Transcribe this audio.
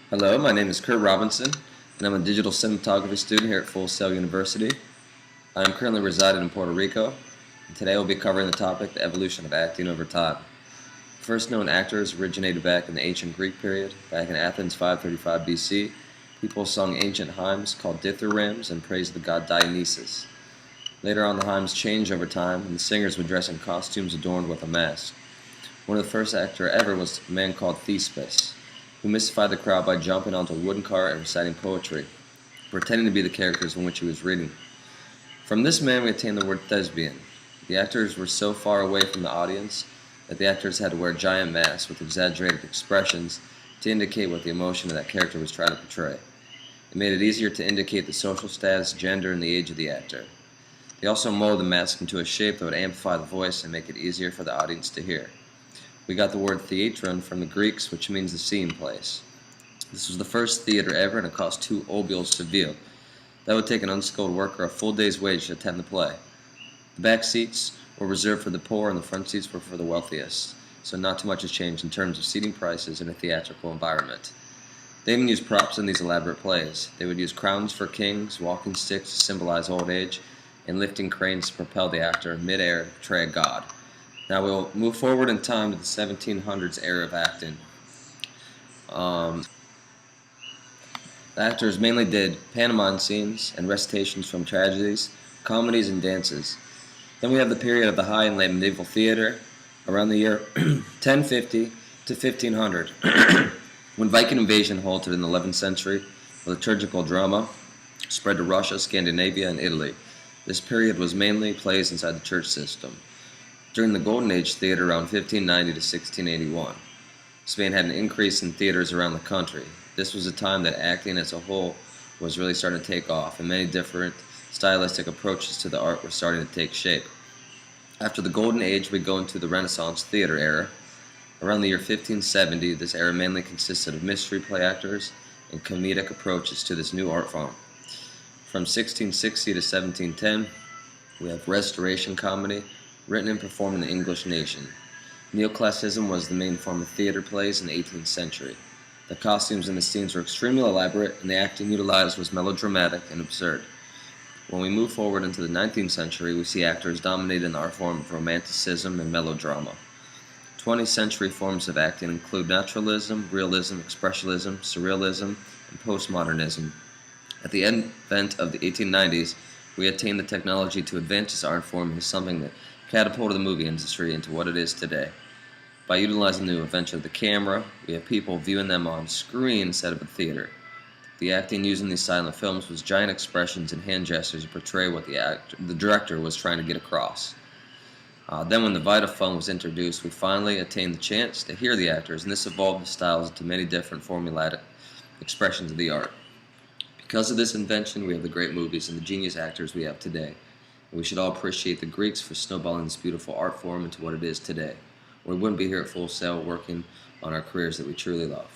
Hello, my name is Kurt Robinson, and I'm a digital cinematography student here at Full Sail University. I'm currently residing in Puerto Rico, and today we'll be covering the topic, the evolution of acting over time. First known actors originated back in the ancient Greek period. Back in Athens 535 BC, people sung ancient hymns called dithyrambs and praised the god Dionysus. Later on, the hymns changed over time, and the singers would dress in costumes adorned with a mask. One of the first actors ever was a man called Thespis, who mystified the crowd by jumping onto a wooden cart and reciting poetry, pretending to be the characters in which he was reading. From this man we obtain the word thespian. The actors were so far away from the audience that the actors had to wear giant masks with exaggerated expressions to indicate what the emotion of that character was trying to portray. It made it easier to indicate the social status, gender, and the age of the actor. They also molded the mask into a shape that would amplify the voice and make it easier for the audience to hear. We got the word theatron from the Greeks, which means the seeing place. This was the first theater ever, and it cost 2 obols to view. That would take an unskilled worker a full day's wage to attend the play. The back seats were reserved for the poor, and the front seats were for the wealthiest, so not too much has changed in terms of seating prices in a theatrical environment. They even used props in these elaborate plays. They would use crowns for kings, walking sticks to symbolize old age, and lifting cranes to propel the actor in midair to portray a god. Now we'll move forward in time to the 1700s era of acting. The actors mainly did pantomime scenes and recitations from tragedies, comedies, and dances. Then we have the period of the high and late medieval theater, around the year 1050 to 1500, when Viking invasion halted in the 11th century. The liturgical drama spread to Russia, Scandinavia, and Italy. This period was mainly plays inside the church system. During the Golden Age theater around 1590 to 1681, Spain had an increase in theaters around the country. This was a time that acting as a whole was really starting to take off, and many different stylistic approaches to the art were starting to take shape. After the Golden Age, we go into the Renaissance theater era. Around the year 1570, this era mainly consisted of mystery play actors and comedic approaches to this new art form. From 1660 to 1710, we have Restoration comedy, written and performed in the English nation. Neoclassicism was the main form of theater plays in the 18th century. The costumes in the scenes were extremely elaborate, and the acting utilized was melodramatic and absurd. When we move forward into the 19th century, we see actors dominate in the art form of romanticism and melodrama. 20th century forms of acting include naturalism, realism, expressionism, surrealism, and postmodernism. At the advent of the 1890s, we attained the technology to advance this art form into something that catapulted the movie industry into what it is today. By utilizing the invention of the camera, we have people viewing them on screen instead of a theater. The acting used in these silent films was giant expressions and hand gestures to portray what the director was trying to get across. Then when the Vitaphone was introduced, we finally attained the chance to hear the actors, and this evolved the styles into many different formulaic expressions of the art. Because of this invention, we have the great movies and the genius actors we have today. We should all appreciate the Greeks for snowballing this beautiful art form into what it is today. We wouldn't be here at Full Sail working on our careers that we truly love.